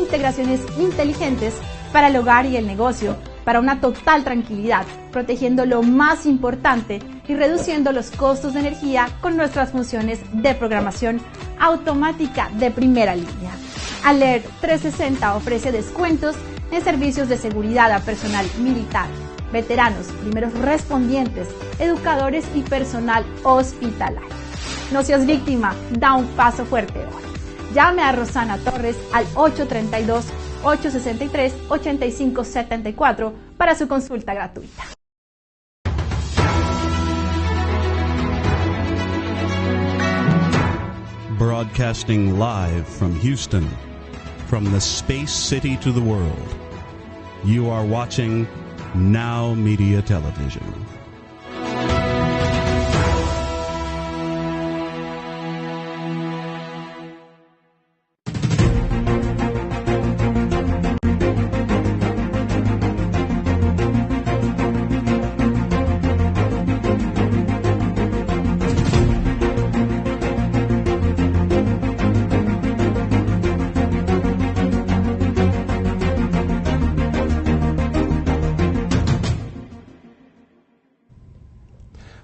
integraciones inteligentes para el hogar y el negocio, para una total tranquilidad, protegiendo lo más importante y reduciendo los costos de energía con nuestras funciones de programación automática de primera línea. Alert 360 ofrece descuentos en servicios de seguridad a personal militar, veteranos, primeros respondientes, educadores y personal hospitalario. No seas víctima, da un paso fuerte hoy. Llame a Rosana Torres al 832-863-8574 para su consulta gratuita. Broadcasting live from Houston, from the space city to the world, you are watching NowMedia Television.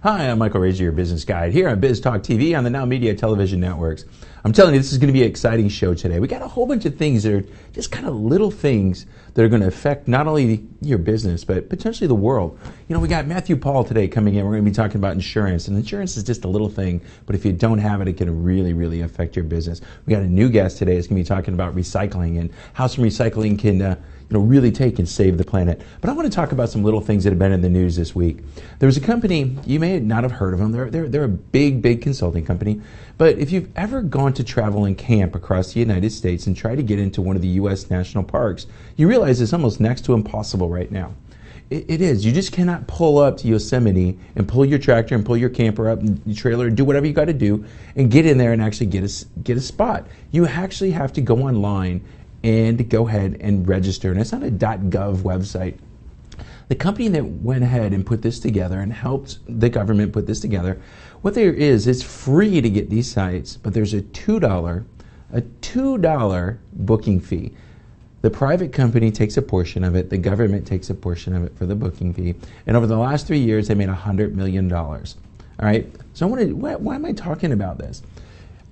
Hi, I'm Michael Razor, your business guide here on Biz Talk TV on the NowMedia Television networks. I'm telling you, this is going to be an exciting show today. We got a whole bunch of things that are just kind of little things that are going to affect not only your business, but potentially the world. You know, we got Matthew Paul today coming in. We're going to be talking about insurance. And insurance is just a little thing, but if you don't have it, it can really, really affect your business. We got a new guest today that's going to be talking about recycling and how some recycling can really take and save the planet. But I want to talk about some little things that have been in the news this week. There was a company, you may not have heard of them. They're a big consulting company. But if you've ever gone to travel and camp across the United States and try to get into one of the U.S. national parks, you realize it's almost next to impossible right now. It is. You just cannot pull up to Yosemite and pull your tractor and pull your camper up and your trailer and do whatever you got to do and get in there and actually get a spot. You actually have to go online and go ahead and register. And it's not a .gov website. The company that went ahead and put this together and helped the government put this together, what there is, it's free to get these sites, but there's a $2 booking fee. The private company takes a portion of it, the government takes a portion of it for the booking fee. And over the last 3 years, they made $100 million. All right, so why am I talking about this?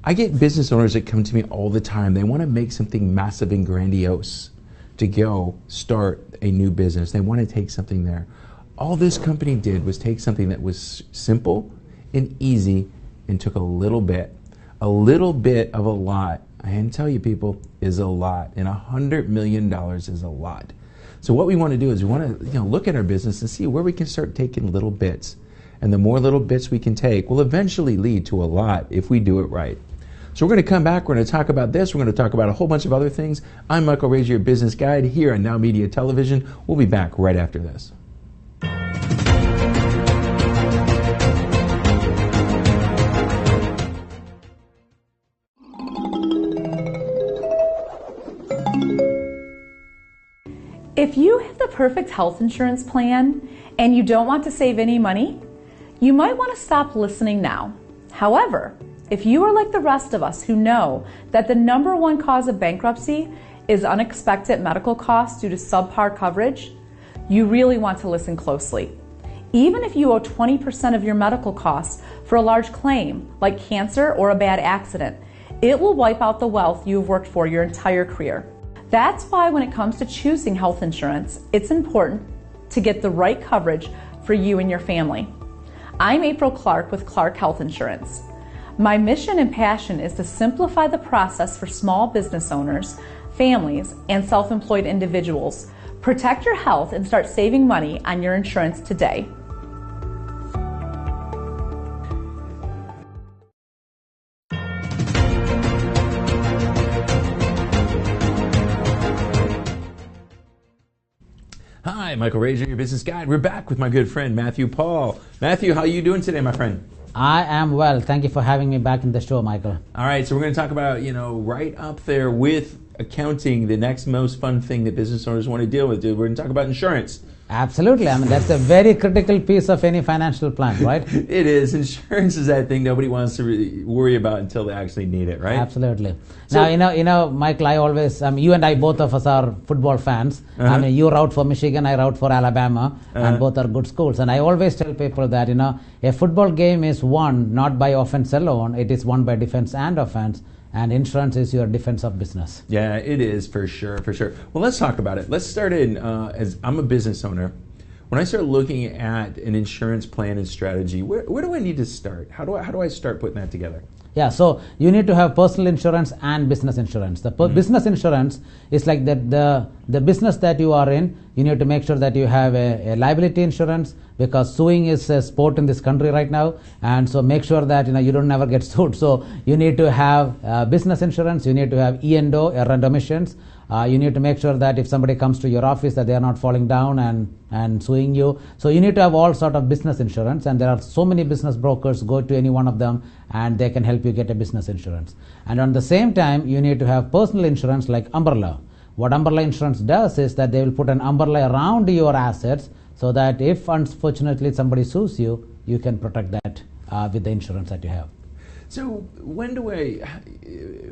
I get business owners that come to me all the time. They want to make something massive and grandiose to go start a new business. They want to take something there. All this company did was take something that was simple and easy and took a little bit of a lot. I can tell you, people, is a lot. And $100 million is a lot. So what we want to do is we want to look at our business and see where we can start taking little bits. And the more little bits we can take will eventually lead to a lot if we do it right. So we're going to come back, we're going to talk about this, we're going to talk about a whole bunch of other things. I'm Michael Razor, your business guide here on NowMedia Television. We'll be back right after this. If you have the perfect health insurance plan and you don't want to save any money, you might want to stop listening now. However, if you are like the rest of us who know that the #1 cause of bankruptcy is unexpected medical costs due to subpar coverage, you really want to listen closely. Even if you owe 20% of your medical costs for a large claim, like cancer or a bad accident, it will wipe out the wealth you have worked for your entire career. That's why when it comes to choosing health insurance, it's important to get the right coverage for you and your family. I'm April Clark with Clark Health Insurance. My mission and passion is to simplify the process for small business owners, families, and self-employed individuals. Protect your health and start saving money on your insurance today. Hi, Michael Razor, your business guide. We're back with my good friend Matthew Paul. Matthew, how are you doing today, my friend? I am well. Thank you for having me back in the show, Michael. All right, so we're going to talk about, right up there with accounting, the next most fun thing that business owners want to deal with. We're going to talk about insurance. Absolutely. I mean, that's a very critical piece of any financial plan, right? It is. Insurance is that thing nobody wants to really worry about until they actually need it, right? Absolutely. So, now, Michael, I always, you and I, both of us are football fans. I mean, you route for Michigan, I route for Alabama, and both are good schools. And I always tell people that, a football game is won not by offense alone, it is won by defense and offense. And insurance is your defense of business. Yeah, it is for sure. Well, let's talk about it. Let's start in, as I'm a business owner. When I start looking at an insurance plan and strategy, where do I need to start? How do I start putting that together? Yeah, so you need to have personal insurance and business insurance. The business insurance is like the business that you are in. You need to make sure that you have a liability insurance, because suing is a sport in this country right now, and so make sure that you don't never get sued. So you need to have business insurance. You need to have E&O, errand omissions. You need to make sure that if somebody comes to your office that they are not falling down and suing you. So you need to have all sort of business insurance, and there are so many business brokers. Go to any one of them and they can help you get a business insurance. And on the same time, you need to have personal insurance like umbrella. What umbrella insurance does is that they will put an umbrella around your assets so that if unfortunately somebody sues you, you can protect that with the insurance that you have. So when do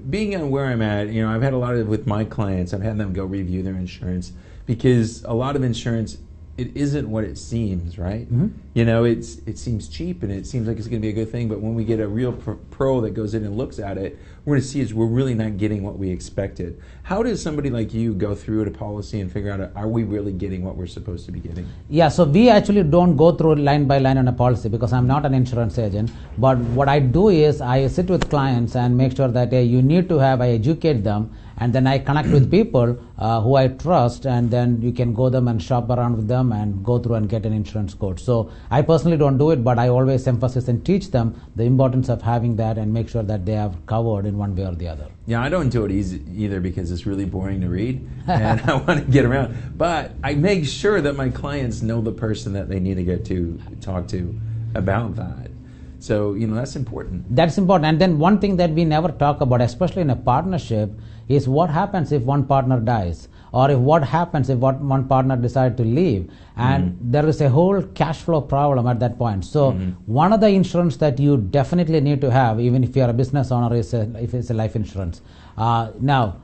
being on where I'm at, I've had a lot with my clients, I've had them go review their insurance, because a lot of insurance, it isn't what it seems, right? It seems cheap and it seems like it's going to be a good thing, but when we get a real pro that goes in and looks at it, we're going to see we're really not getting what we expected. How does somebody like you go through a policy and figure out, are we really getting what we're supposed to be getting? Yeah, so we actually don't go through line by line on a policy, because I'm not an insurance agent. But what I do is I sit with clients and make sure that you need to I educate them, and then I connect with people who I trust, and then you can go them and shop around with them and go through and get an insurance quote. So I personally don't do it, but I always emphasize and teach them the importance of having that and make sure that they are covered in one way or the other. Yeah, I don't do it either, because it's really boring to read and I want to get around. But I make sure that my clients know the person that they need to get to talk to about that. So, that's important. That's important. And then one thing that we never talk about, especially in a partnership, is what happens if one partner dies, or what happens if one partner decides to leave. And there is a whole cash flow problem at that point. So one of the insurance that you definitely need to have, even if you are a business owner, is if it's a life insurance. Now,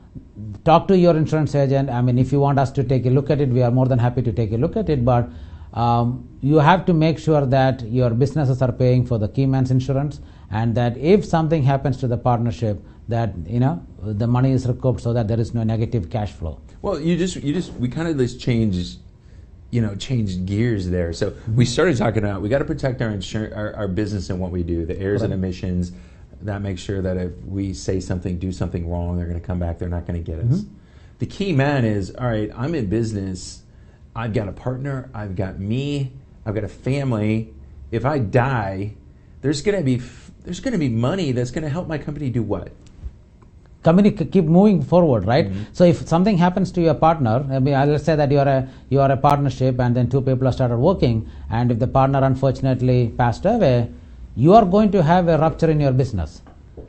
talk to your insurance agent. I mean, if you want us to take a look at it, we are more than happy to take a look at it. But you have to make sure that your businesses are paying for the key man's insurance, and that if something happens to the partnership, that the money is recouped so that there is no negative cash flow. Well, we kind of just changed gears there. So we started talking about we got to protect our business and what we do, the errors and omissions. That makes sure that if we say something, do something wrong, they're going to come back. They're not going to get us. The key man is, all right, I'm in business. I've got a partner. I've got me. I've got a family. If I die, there's going to be money that's going to help my company do what? Company keep moving forward, right? So if something happens to your partner, let's say that you are a partnership, and then two people have started working, and if the partner unfortunately passed away, you are going to have a rupture in your business,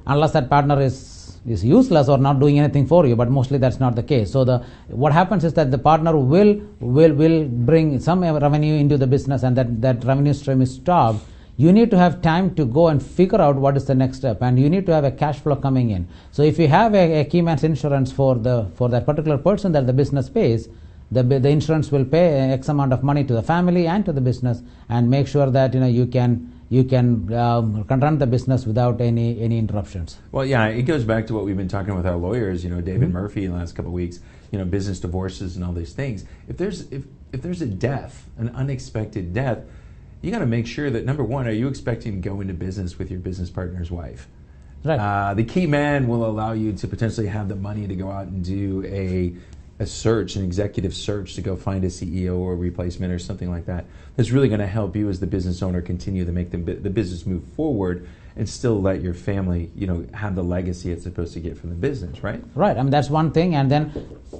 unless that partner is useless or not doing anything for you. But mostly that's not the case. So what happens is that the partner will bring some revenue into the business, and that revenue stream is stopped. You need to have time to go and figure out what is the next step, and you need to have a cash flow coming in. So if you have a key man's insurance for that particular person that the business pays, the insurance will pay X amount of money to the family and to the business, and make sure that you can run the business without any interruptions. Well, yeah, it goes back to what we've been talking with our lawyers. David Murphy in the last couple of weeks. Business divorces and all these things. If there's a death, an unexpected death, you got to make sure that, number one, are you expecting to go into business with your business partner's wife? Right. The key man will allow you to potentially have the money to go out and do a search, an executive search, to go find a CEO or a replacement or something like that. That's really going to help you as the business owner continue to make the business move forward, and still let your family, have the legacy it's supposed to get from the business, right? Right. That's one thing. And then,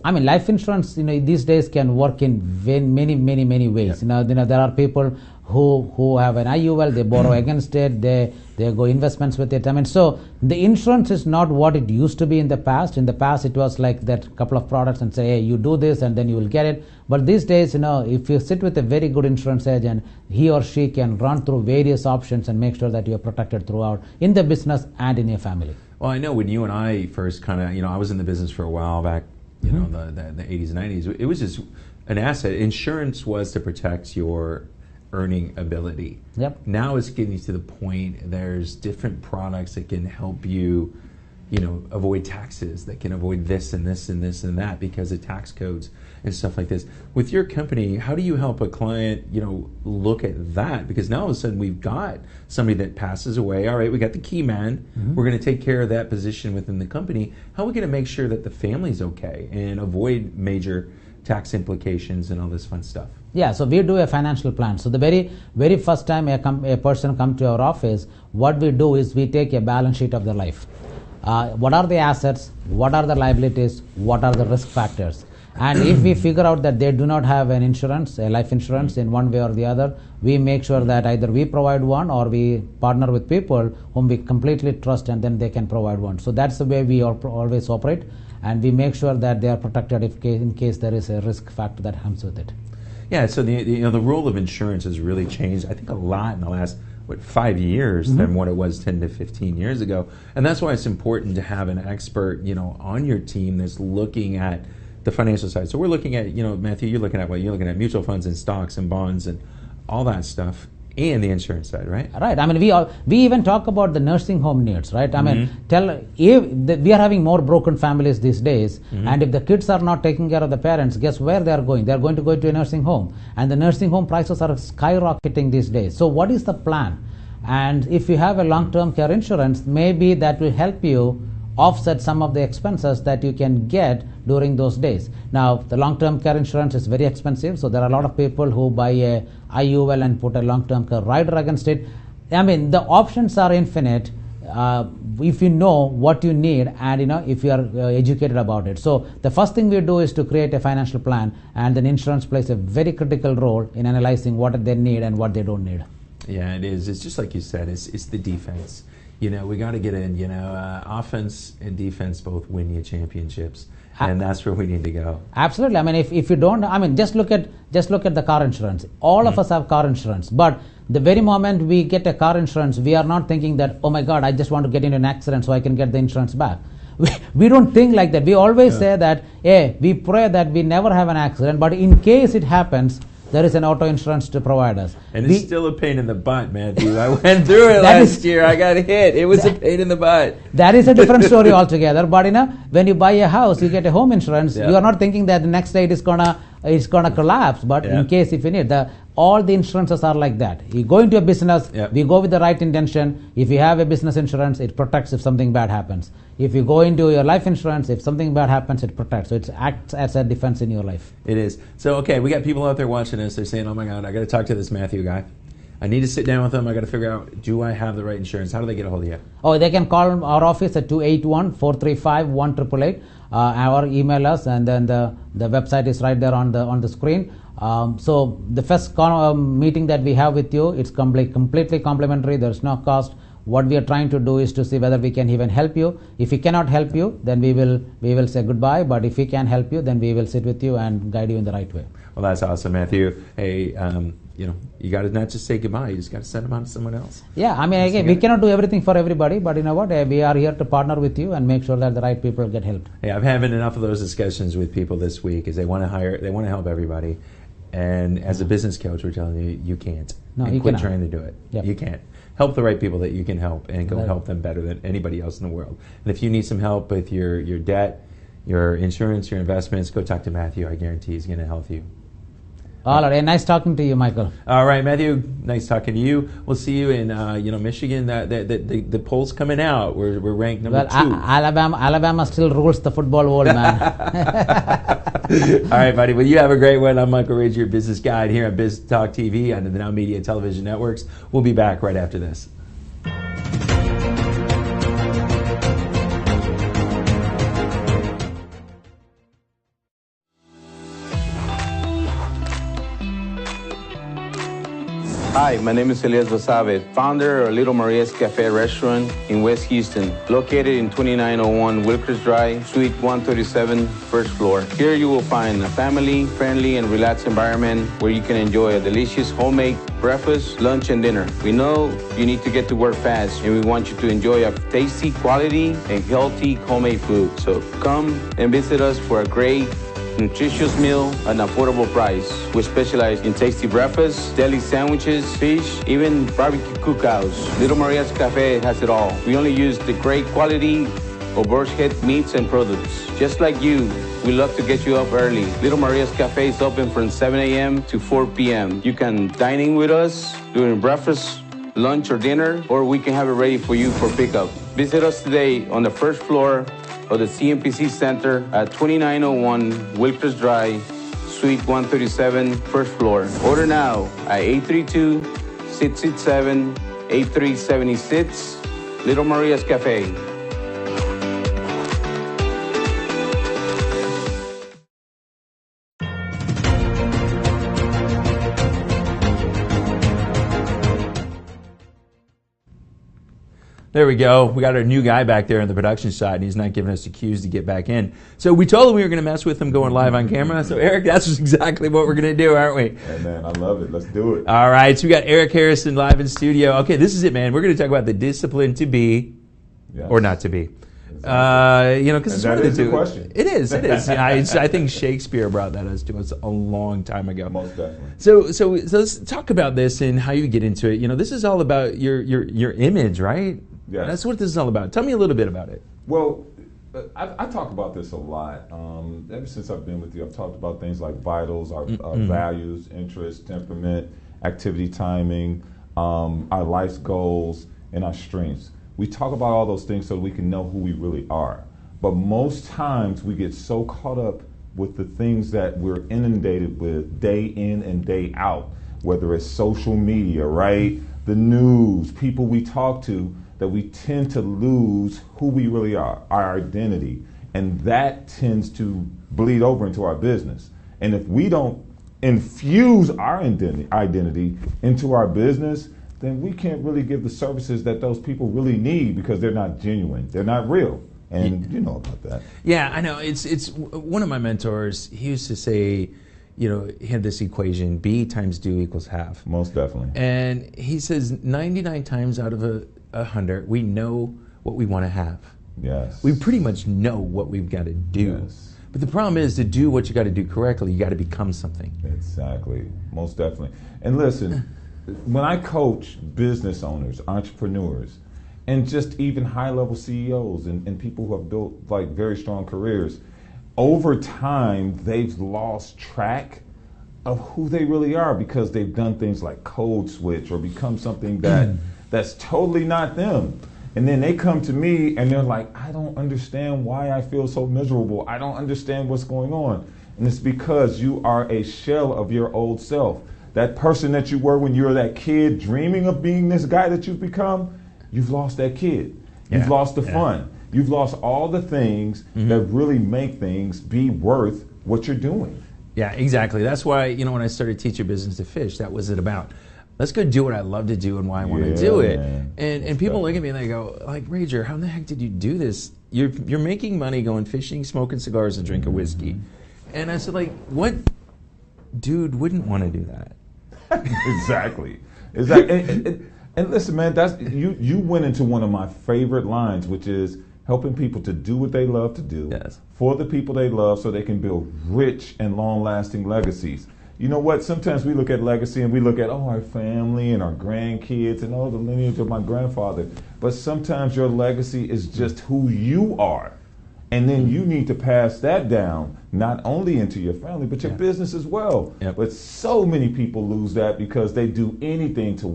life insurance, these days can work in many ways. Yeah. There are people who have an IUL, they borrow against it, they go investments with it. I mean, so the insurance is not what it used to be in the past. In the past, it was like that couple of products and say, hey, you do this and then you will get it. But these days, if you sit with a very good insurance agent, he or she can run through various options and make sure that you're protected throughout in the business and in your family. Well, I know when you and I first kind of, I was in the business for a while back, the 80s and 90s. It was just an asset. Insurance was to protect your earning ability. Yep. Now it's getting to the point there's different products that can help you, avoid taxes, that can avoid this and this and this and that because of tax codes and stuff like this. With your company, how do you help a client, look at that? Because now all of a sudden we've got somebody that passes away. All right, we got the key man. We're going to take care of that position within the company. How are we going to make sure that the family's okay and avoid major tax implications and all this fun stuff? Yeah, so we do a financial plan. So the very first time a person comes to our office, what we do is we take a balance sheet of their life. What are the assets? What are the liabilities? What are the risk factors? And if we figure out that they do not have an insurance, a life insurance in one way or the other, we make sure that either we provide one or we partner with people whom we completely trust and then they can provide one. So that's the way we always operate, and we make sure that they are protected in case there is a risk factor that comes with it. Yeah, so the role of insurance has really changed, I think, a lot in the last 5 years than what it was 10 to 15 years ago. And that's why it's important to have an expert, on your team that's looking at the financial side. So we're looking at, Matthew, you're looking at what? You're looking at mutual funds and stocks and bonds and all that stuff, and the insurance side, right? Right. I mean, we even talk about the nursing home needs, right? I mean, we are having more broken families these days, and if the kids are not taking care of the parents, guess where they are going? They are going to go to a nursing home, and the nursing home prices are skyrocketing these days. So what is the plan? And if you have a long-term care insurance, maybe that will help you offset some of the expenses that you can get during those days. Now, the long-term care insurance is very expensive, so there are a lot of people who buy a IUL and put a long-term care rider against it. I mean, the options are infinite if you know what you need and if you are educated about it. So the first thing we do is to create a financial plan, and then insurance plays a very critical role in analyzing what they need and what they don't need. Yeah, it is. It's just like you said, it's the defense. We got to get in, offense and defense both win you championships, and that's where we need to go. Absolutely. I mean, if you don't, I mean, just look at the car insurance. All of us have car insurance, but the very moment we get a car insurance, we are not thinking that, oh my God, I just want to get into an accident so I can get the insurance back. We don't think like that. We always say that, hey, we pray that we never have an accident, but in case it happens, there is an auto insurance to provide us. And it's still a pain in the butt, Matthew. I went through it last year. I got hit. It was a pain in the butt. That is a different story altogether. But when you buy a house, you get a home insurance. You are not thinking that the next day it is gonna collapse. But in case if you need all the insurances are like that. You go into a business, we go with the right intention. If you have a business insurance, it protects if something bad happens. If you go into your life insurance, if something bad happens, it protects. So it acts as a defense in your life. It is. So, okay, we got people out there watching us. They're saying, oh my God, I got to talk to this Matthew guy. I need to sit down with him. I got to figure out, do I have the right insurance? How do they get a hold of you? Oh, they can call our office at 281-435-1888 or email us, and then the website is right there on the screen. So the first meeting that we have with you, it's completely complimentary. There's no cost. What we are trying to do is to see whether we can even help you. If we cannot help you, then we will say goodbye. But if we can help you, then we will sit with you and guide you in the right way. Well, that's awesome, Matthew. Hey, you got to not just say goodbye. You just got to send them on to someone else. Yeah, I mean, again, we cannot do everything for everybody. But you know what? We are here to partner with you and make sure that the right people get helped. Hey, I'm having enough of those discussions with people this week, as they want to help everybody. And as a business coach, we're telling you, you can't. No, and you quit cannot. trying to do it. Yep. You can't. Help the right people that you can help, and go help them better than anybody else in the world. And if you need some help with your debt, your insurance, your investments, go talk to Matthew. I guarantee he's going to help you. All right. Nice talking to you, Michael. All right, Matthew. Nice talking to you. We'll see you in Michigan. The polls coming out. We're ranked number 2. Alabama still rules the football world, man. All right, buddy. Well, you have a great one. I'm Michael Rage, your business guide here on Biz Talk TV on the NowMedia Television networks. We'll be back right after this. Hi, my name is Elias Basabe, founder of Little Maria's Cafe Restaurant in West Houston, located in 2901 Wilkers Drive, Suite 137, first floor. Here you will find a family-friendly and relaxed environment where you can enjoy a delicious homemade breakfast, lunch, and dinner. We know you need to get to work fast, and we want you to enjoy a tasty, quality, and healthy homemade food. So come and visit us for a great, nutritious meal at an affordable price. We specialize in tasty breakfasts, deli sandwiches, fish, even barbecue cookouts. Little Maria's Cafe has it all. We only use the great quality of bird's head meats and products. Just like you, we love to get you up early. Little Maria's Cafe is open from 7 a.m. to 4 p.m. You can dine in with us during breakfast, lunch, or dinner, or we can have it ready for you for pickup. Visit us today on the first floor of the CMPC Center at 2901 Wilkers Drive, Suite 137, first floor. Order now at 832-667-8376, Little Maria's Cafe. There we go. We got our new guy back there on the production side, and he's not giving us the cues to get back in. So we told him we were going to mess with him going live on camera. So, Eric, that's exactly what we're going to do, aren't we? Hey, man, I love it. Let's do it. All right. So we got Eric Harrison live in studio. Okay, this is it, man. We're going to talk about the discipline to be or not to be. Because it's one of the two. Question. It is. I think Shakespeare brought that to us a long time ago. Most definitely. So let's talk about this and how you get into it. This is all about your image, right? Yeah. That's what this is all about. Tell me a little bit about it. Well, I talk about this a lot. Ever since I've been with you, I've talked about things like vitals, our values, interests, temperament, activity timing, our life's goals, and our strengths. We talk about all those things so we can know who we really are. But most times we get so caught up with the things that we're inundated with day in and day out, whether it's social media, right? The news, people we talk to, that we tend to lose who we really are, our identity. And that tends to bleed over into our business. And if we don't infuse our identity into our business, then we can't really give the services that those people really need because they're not genuine. They're not real. And you know about that. Yeah, I know. It's one of my mentors, he used to say, he had this equation, B times do equals half. Most definitely. And he says 99 times out of 100, we know what we want to have. Yes. We pretty much know what we've got to do. Yes. But the problem is, to do what you got to do correctly, you got to become something. Exactly. Most definitely. And listen, when I coach business owners, entrepreneurs, and just even high-level CEOs and people who have built like very strong careers, over time they've lost track of who they really are because they've done things like code switch or become something that's totally not them. And then they come to me and they're like, I don't understand why I feel so miserable. I don't understand what's going on. And it's because you are a shell of your old self. That person that you were when you were that kid dreaming of being this guy that you've become, you've lost that kid. You've lost the fun. You've lost all the things that really make things be worth what you're doing. Yeah, exactly. That's why, when I started Teach Your Business to Fish, that was it about. Let's go do what I love to do and why I want to do it. And people look at me and they go, like, Rager, how the heck did you do this? You're making money going fishing, smoking cigars, and drinking whiskey. And I said, like, what dude wouldn't want to do that? Exactly. And listen, man, you went into one of my favorite lines, which is helping people to do what they love to do for the people they love so they can build rich and long-lasting legacies. You know what? Sometimes we look at legacy and we look at, our family and our grandkids and the lineage of my grandfather. But sometimes your legacy is just who you are. And then you need to pass that down, not only into your family, but your business as well. But so many people lose that because they do anything to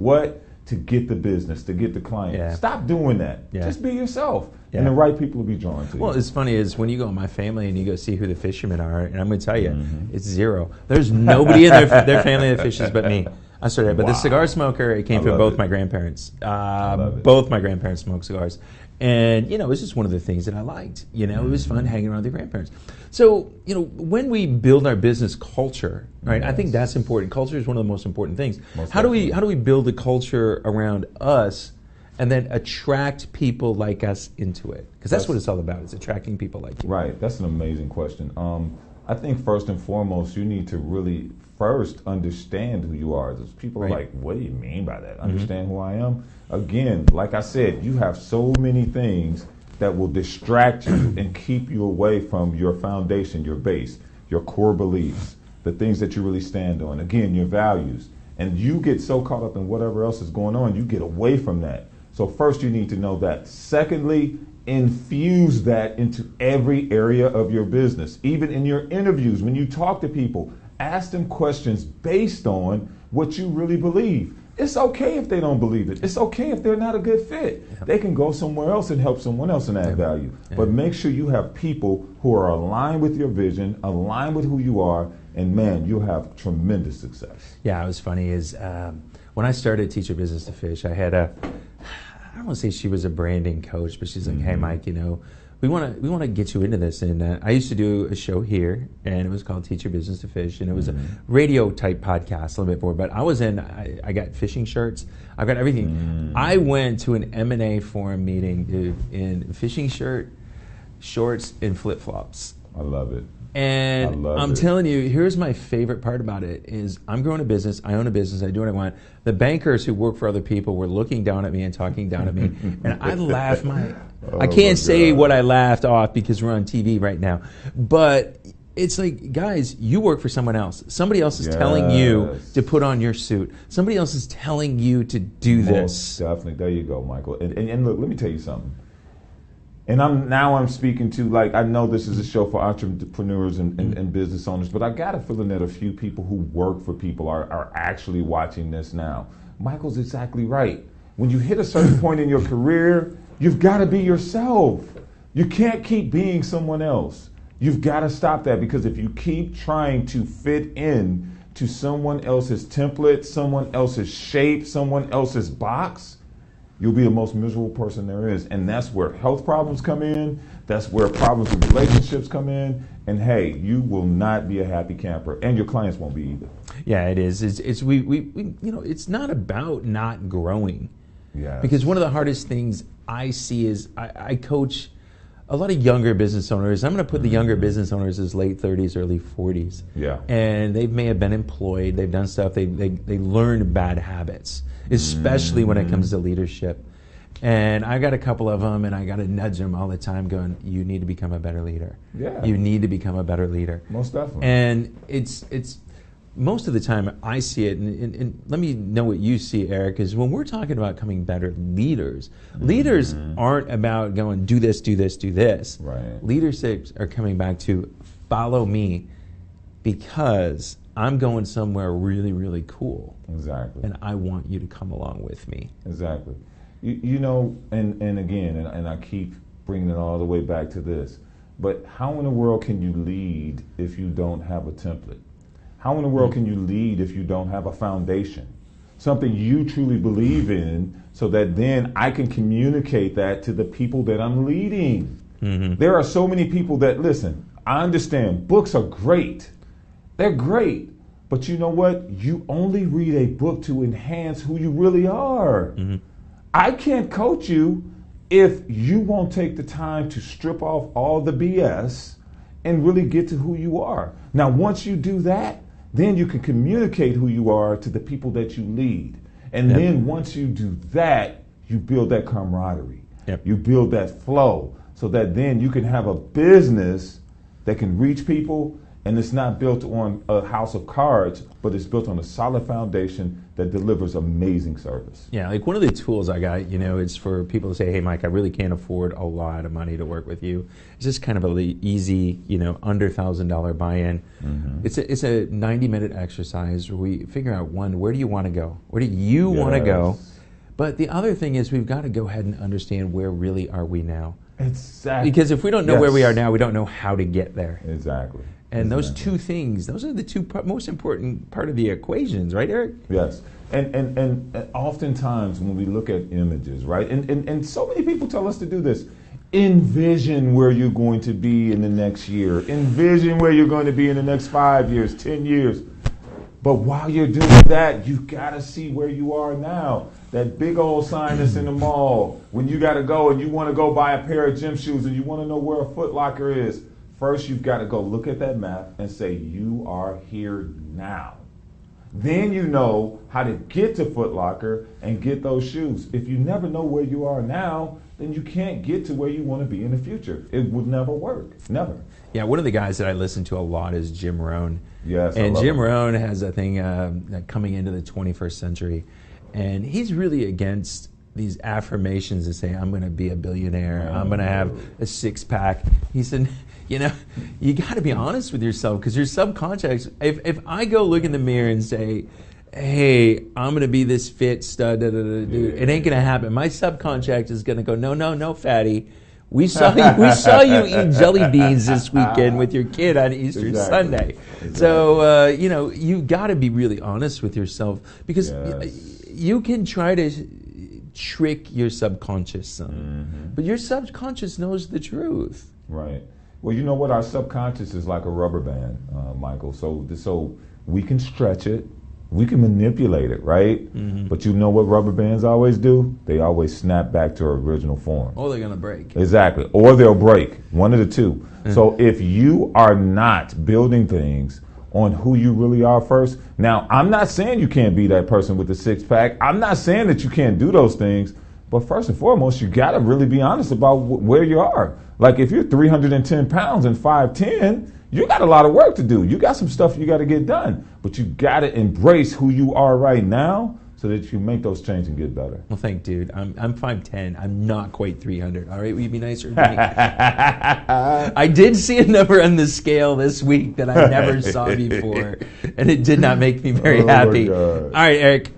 get the business, to get the client. Stop doing that. Just be yourself. And the right people will be drawn to you. Well, it's funny is when you go in my family and you go see who the fishermen are, and I'm going to tell you, it's zero. There's nobody in their family that fishes but me. I started, but the cigar smoker, it came from both my grandparents. Both my grandparents smoked cigars. And, you know, it was just one of the things that I liked. You know, it was fun hanging around with the grandparents. So, you know, when we build our business culture, right, I think that's important. Culture is one of the most important things. How do we build a culture around us and then attract people like us into it? Because that's what it's all about, is attracting people like you. Right. That's an amazing question. I think first and foremost, you need to really first understand who you are. Those people are like, what do you mean by that? Understand who I am? Again, like I said, you have so many things that will distract you and keep you away from your foundation, your base, your core beliefs, the things that you really stand on. Again, your values. And you get so caught up in whatever else is going on, you get away from that. So first you need to know that. Secondly, infuse that into every area of your business. Even in your interviews, when you talk to people, ask them questions based on what you really believe. It's okay if they don't believe it. It's okay if they're not a good fit. Yep. They can go somewhere else and help someone else and add value. Yep. But make sure you have people who are aligned with your vision, aligned with who you are, and man, you'll have tremendous success. Yeah, it was funny is when I started Teach Your Business to Fish, I had I don't want to say she was a branding coach, but she's like, hey, Mike, you know, we want to get you into this. And I used to do a show here, and it was called Teach Your Business to Fish, and it was a radio type podcast, a little bit more. But I got fishing shirts, I've got everything. I went to an M&A forum meeting, dude, in fishing shirt, shorts, and flip flops. I love it. And I'm telling you, here's my favorite part about it is I'm growing a business, I own a business, I do what I want. The bankers who work for other people were looking down at me and talking down at me. And I laughed I can't say what I laughed off because we're on TV right now. But it's like, guys, you work for someone else. Somebody else is telling you to put on your suit. Somebody else is telling you to do this. Definitely. There you go, Michael. And look, let me tell you something. And I'm speaking to, like, I know this is a show for entrepreneurs and business owners, but I got a feeling that a few people who work for people are actually watching this now. Michael's exactly right. When you hit a certain point in your career, you've got to be yourself. You can't keep being someone else. You've got to stop that, because if you keep trying to fit in to someone else's template, someone else's shape, someone else's box, you'll be the most miserable person there is. And that's where health problems come in. That's where problems with relationships come in. And hey, you will not be a happy camper, and your clients won't be either. Yeah, it is. We you know, it's not about not growing. Yeah. Because one of the hardest things I see is I coach a lot of younger business owners. I'm going to put the younger business owners as late 30s, early 40s. Yeah. And they may have been employed. They've done stuff. They learned bad habits, especially when it comes to leadership. And I got a couple of them, and I got to nudge them all the time going, you need to become a better leader. Yeah. You need to become a better leader. Most definitely. And it's most of the time I see it, and let me know what you see, Eric, is when we're talking about becoming better leaders, leaders aren't about going, do this, do this, do this. Right. Leaderships are coming back to follow me because I'm going somewhere really, really cool. Exactly. And I want you to come along with me. Exactly. You know, and again, and I keep bringing it all the way back to this, but how in the world can you lead if you don't have a template? How in the world can you lead if you don't have a foundation? Something you truly believe in, so that then I can communicate that to the people that I'm leading. There are so many people that, listen, I understand books are great. They're great. But you know what? You only read a book to enhance who you really are. I can't coach you if you won't take the time to strip off all the BS and really get to who you are. Now, once you do that, then you can communicate who you are to the people that you lead. And then once you do that, you build that camaraderie. You build that flow, so that then you can have a business that can reach people, and it's not built on a house of cards, but it's built on a solid foundation that delivers amazing service. Yeah, like one of the tools I got, you know, it's for people to say, hey, Mike, I really can't afford a lot of money to work with you. It's just kind of a easy, you know, under $1,000 buy-in. It's a 90-minute exercise where we figure out, one, where do you want to go? Where do you want to go? But the other thing is we've got to go ahead and understand where really are we now. Exactly. Because if we don't know where we are now, we don't know how to get there. Exactly. And those two things, those are the two most important part of the equations, right, Eric? Yes. And oftentimes when we look at images, right, and so many people tell us to do this, envision where you're going to be in the next year. Envision where you're going to be in the next 5 years, 10 years. But while you're doing that, you got to see where you are now. That big old sign that's in the mall, when you got to go and you want to go buy a pair of gym shoes and you want to know where a Foot Locker is, first you've got to go look at that map and say, you are here now. Then you know how to get to Foot Locker and get those shoes. If you never know where you are now, then you can't get to where you want to be in the future. It would never work. Never. Yeah, one of the guys that I listen to a lot is Jim Rohn. Yes, and Jim Rohn has a thing coming into the 21st century, and he's really against these affirmations that say, I'm going to be a billionaire, I'm going to have a six-pack. He said, you know, you got to be honest with yourself, because your subconscious, if I go look in the mirror and say, hey, I'm going to be this fit stud, dude, it ain't going to happen. My subconscious is going to go, no, fatty. We saw you eat jelly beans this weekend with your kid on Easter Sunday. Exactly. So, you know, you've got to be really honest with yourself, because you can try to trick your subconscious, but your subconscious knows the truth. Right. Well, you know what? Our subconscious is like a rubber band, Michael. So we can stretch it. We can manipulate it, right? But you know what rubber bands always do? They always snap back to their original form. Or they're going to break. Exactly. Or they'll break. One of the two. So if you are not building things on who you really are first, now, I'm not saying you can't be that person with the six-pack. I'm not saying that you can't do those things. But first and foremost, you got to really be honest about where you are. Like if you're 310 pounds and 5'10", you got a lot of work to do. You got some stuff you got to get done. But you got to embrace who you are right now so that you make those changes and get better. Well, thank you, dude. I'm 5'10". I'm not quite 300. All right, will you be nicer to me? I did see a number on the scale this week that I never saw before, and it did not make me very happy. All right, Eric.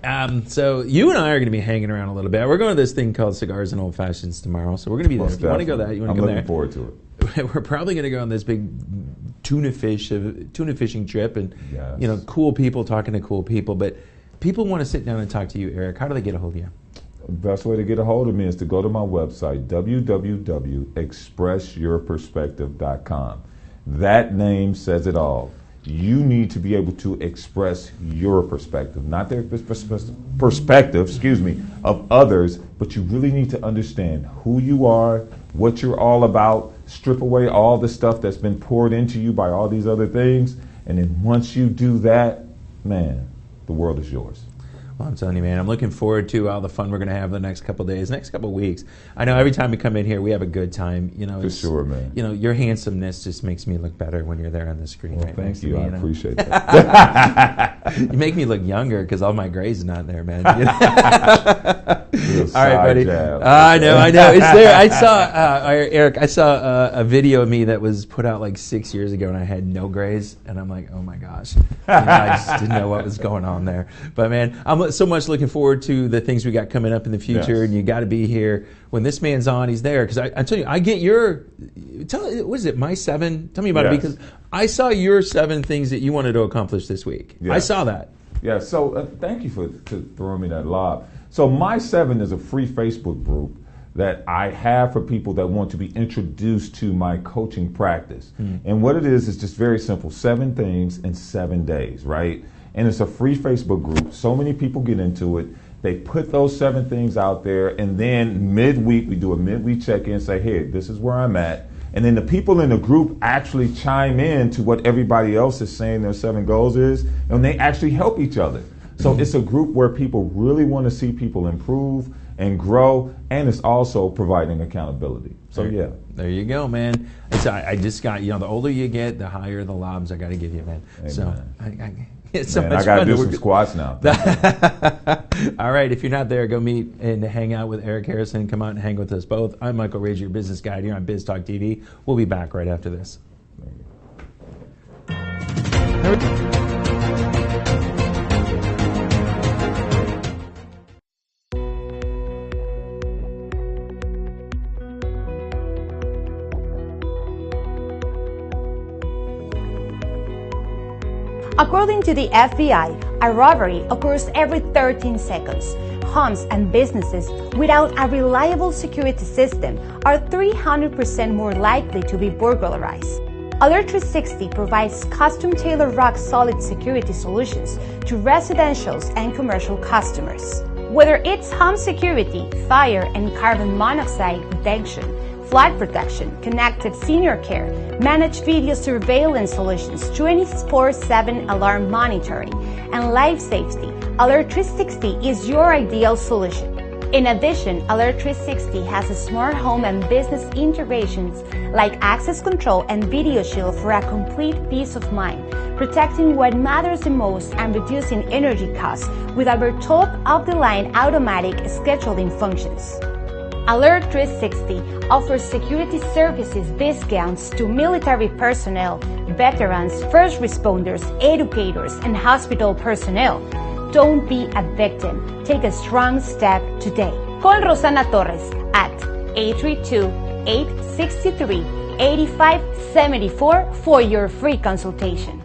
So you and I are going to be hanging around a little bit. We're going to this thing called Cigars and Old Fashions tomorrow. So we're going to be there. You want to go that? You want to go there? I'm looking forward to it. We're probably going to go on this big tuna fishing trip, and you know, cool people talking to cool people. But people want to sit down and talk to you, Eric. How do they get a hold of you? The best way to get a hold of me is to go to my website, www.expressyourperspective.com. That name says it all. You need to be able to express your perspective, not their perspective, of others, but you really need to understand who you are, what you're all about, strip away all the stuff that's been poured into you by all these other things, and then once you do that, man, the world is yours. Well, I'm telling you, man, I'm looking forward to all the fun we're going to have the next couple of days, next couple of weeks. I know every time we come in here, we have a good time. You know, for sure, man. You know, your handsomeness just makes me look better when you're there on the screen. Well, right thank you. Me, I appreciate that. You make me look younger because all my gray's not there, man. You know? All right, buddy. I know. It's there. I saw, Eric, I saw a video of me that was put out like 6 years ago, and I had no grays, and I'm like, oh my gosh. You know, I just didn't know what was going on there. But man, I'm so much looking forward to the things we got coming up in the future, and you got to be here when this man's on. He's there because I tell you, I get your. What is it? My 7. Tell me about it, because I saw your 7 things that you wanted to accomplish this week. I saw that. Yeah. So thank you for throwing me that lob. So My 7 is a free Facebook group that I have for people that want to be introduced to my coaching practice. And what it is just very simple: 7 things in 7 days, right? And it's a free Facebook group. So many people get into it. They put those 7 things out there, and then midweek, we do a midweek check-in and say, hey, this is where I'm at. And then the people in the group actually chime in to what everybody else is saying their 7 goals is, and they actually help each other. So it's a group where people really want to see people improve and grow, and it's also providing accountability. So there you go, man. I just got, you know, the older you get, the higher the lobs I got to give you, man. Amen. So it's so man, much I got to fun. do some squats now. All right, if you're not there, go meet and hang out with Eric Harrison. Come out and hang with us both. I'm Michael Rager, your business guide here on Biz Talk TV. We'll be back right after this. According to the FBI, a robbery occurs every 13 seconds. Homes and businesses without a reliable security system are 300% more likely to be burglarized. Alert 360 provides custom-tailored rock-solid security solutions to residential and commercial customers. Whether it's home security, fire and carbon monoxide detection, flood protection, connected senior care, managed video surveillance solutions, 24/7 alarm monitoring, and life safety, Alert 360 is your ideal solution. In addition, Alert 360 has smart home and business integrations like access control and video shield for a complete peace of mind, protecting what matters the most and reducing energy costs with our top-of-the-line automatic scheduling functions. Alert 360 offers security services discounts to military personnel, veterans, first responders, educators, and hospital personnel. Don't be a victim. Take a strong step today. Call Rosana Torres at 832-863-8574 for your free consultation.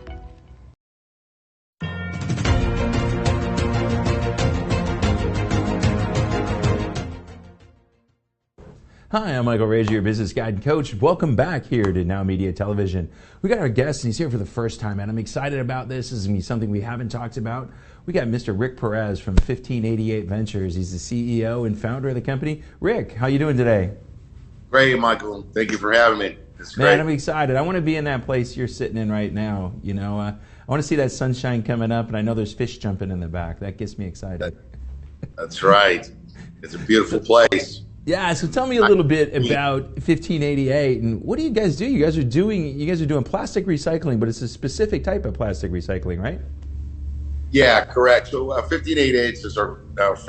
Hi, I'm Michael Rager, your business guide and coach. Welcome back here to NowMedia Television. We got our guest, and he's here for the first time, and I'm excited about this. This is going to be something we haven't talked about. We got Mr. Rick Perez from 1588 Ventures. He's the CEO and founder of the company. Rick, how you doing today? Great, Michael. Thank you for having me. It's great. Man, I'm excited. I want to be in that place you're sitting in right now. You know, I want to see that sunshine coming up, and I know there's fish jumping in the back. That gets me excited. That's right. It's a beautiful place. Yeah, so tell me a little bit about 1588 and what do you guys do? You guys are doing plastic recycling, but it's a specific type of plastic recycling, right? Yeah, correct. So 1588 is our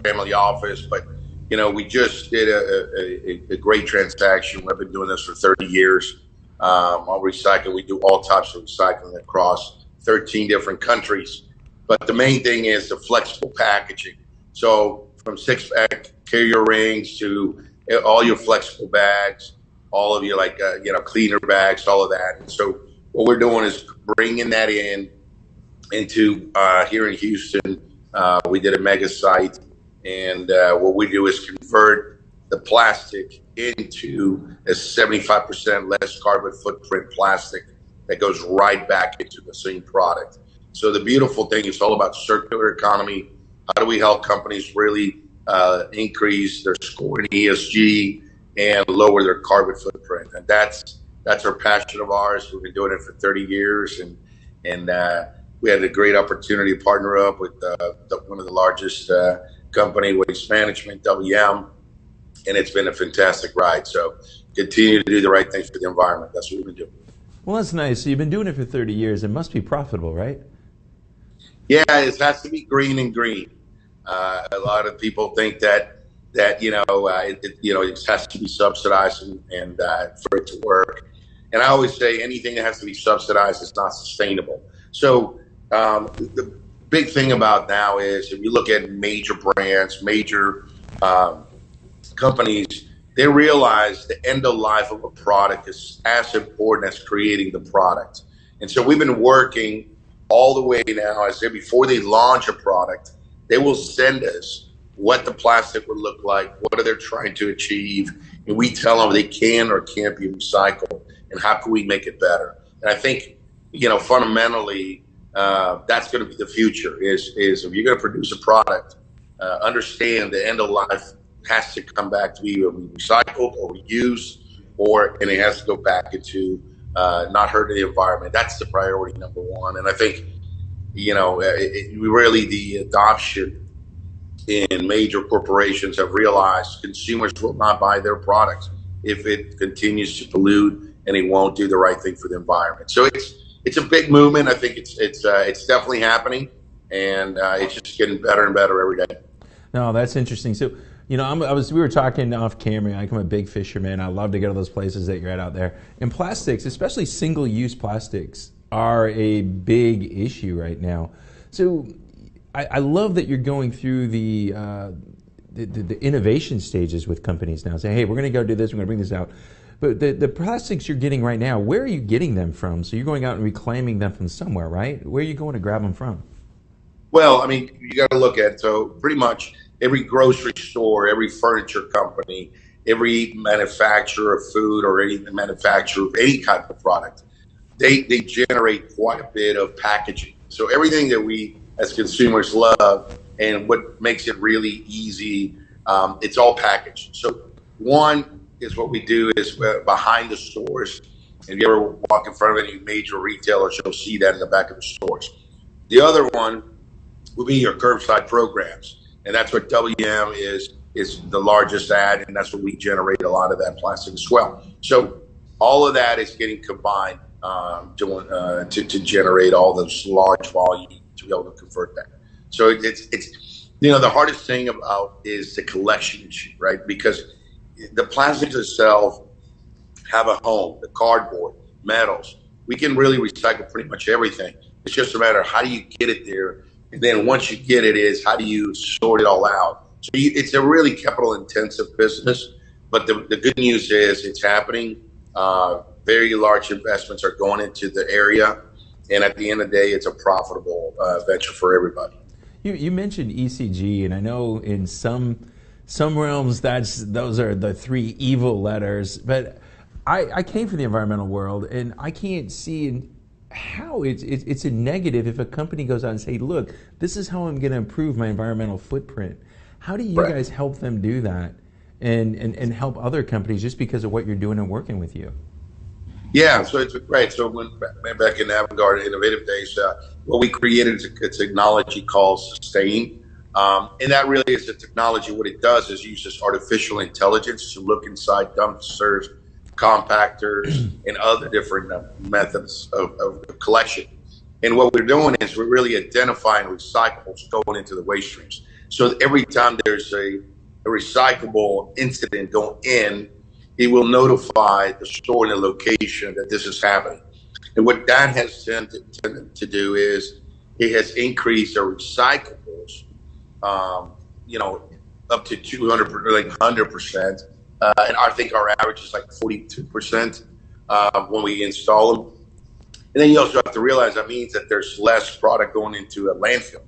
family office, but you know, we just did a great transaction. We've been doing this for 30 years. On recycling, we do all types of recycling across 13 different countries. But the main thing is the flexible packaging. So from 6-pack carrier rings to all your flexible bags, all of your cleaner bags, all of that. And so what we're doing is bringing that into here in Houston. We did a mega site, and what we do is convert the plastic into a 75% less carbon footprint plastic that goes right back into the same product. So the beautiful thing is all about circular economy. How do we help companies really increase their score in ESG and lower their carbon footprint? And that's our passion of ours. We've been doing it for 30 years, and we had a great opportunity to partner up with one of the largest company, Waste Management, WM, and it's been a fantastic ride. So continue to do the right thing for the environment. That's what we've been doing. Well, that's nice. So you've been doing it for 30 years. It must be profitable, right? Yeah, it has to be green and green. A lot of people think that it has to be subsidized and for it to work. And I always say anything that has to be subsidized is not sustainable. So the big thing about now is if you look at major brands, major companies, they realize the end of life of a product is as important as creating the product. And so we've been working all the way now. I say before they launch a product, they will send us what the plastic would look like, what are they trying to achieve, and we tell them they can or can't be recycled, and how can we make it better. And I think, fundamentally, that's going to be the future, is if you're going to produce a product, understand the end of life has to come back to either recycled or reused, and it has to go back into not hurting the environment. That's the priority number one. And I think, really the adoption in major corporations have realized consumers will not buy their products if it continues to pollute, and it won't do the right thing for the environment. So it's a big movement. I think it's definitely happening, and it's just getting better and better every day. No, that's interesting. So, we were talking off camera. I'm a big fisherman. I love to go to those places that you're at out there. And plastics, especially single-use plastics, are a big issue right now. So I love that you're going through the innovation stages with companies now. Say, hey, we're going to go do this. We're going to bring this out. But the plastics you're getting right now, where are you getting them from? So you're going out and reclaiming them from somewhere, right? Where are you going to grab them from? Well, I mean, you got to look at it. So pretty much every grocery store, every furniture company, every manufacturer of food or any manufacturer of any type of product, they generate quite a bit of packaging. So everything that we as consumers love and what makes it really easy, it's all packaged. So one is what we do is behind the stores. If you ever walk in front of any major retailers, you'll see that in the back of the stores. The other one will be your curbside programs. And that's what WM is the largest at, and that's what we generate a lot of that plastic as well. So all of that is getting combined to generate all those large volume to be able to convert that. So it's the hardest thing about is the collection issue, right? Because the plastics itself have a home, the cardboard, metals. We can really recycle pretty much everything. It's just a matter of how do you get it there, and then once you get it, is how do you sort it all out? So it's a really capital-intensive business, but the good news is it's happening. Very large investments are going into the area, and at the end of the day, it's a profitable venture for everybody. You mentioned ECG, and I know in some realms those are the three evil letters, but I came from the environmental world, and I can't see how it's a negative if a company goes out and say, look, this is how I'm going to improve my environmental footprint. How do you guys help them do that and help other companies just because of what you're doing and working with you? Yeah, so it's great. So when back in avant-garde innovative days, what we created is a technology called Sustain. And that really is a technology. What it does is uses artificial intelligence to look inside dumpsters, compactors, and other different methods of collection. And what we're doing is we're really identifying recyclables going into the waste streams. So every time there's a recyclable incident going in, it will notify the store and the location that this is happening. And what that has tended to do is it has increased our recyclables, up to 200, like 100%. And I think our average is like 42% when we install them. And then you also have to realize that means that there's less product going into a landfill.